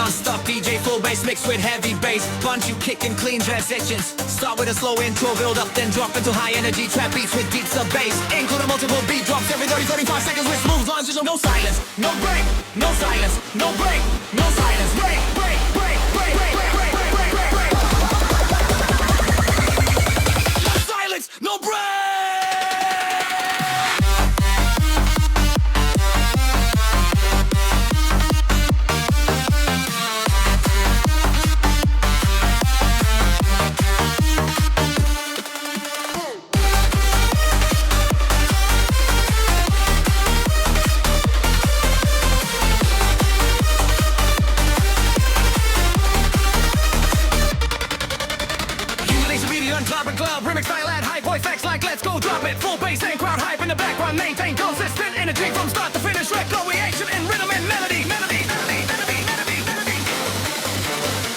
non-stop DJ, full bass mixed with heavy bass. Bunch you kicking clean transitions. Start with a slow intro, build up, then drop into high energy trap beats with deep sub bass. Including multiple beat drops every 30-35 seconds with smooth lines. No silence, no break, no silence, no break, no silence. Break, break, break, break, break, break, break, break, break, break. No silence, no break. Drop and club, remix style at high voice facts like let's go drop it. Full bass and crowd hype in the background, maintain consistent energy from start to finish. Recreation in rhythm and melody, melody, melody, melody, melody, melody.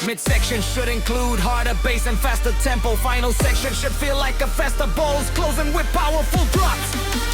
Midsection should include harder bass and faster tempo. Final section should feel like a festival's closing with powerful drops.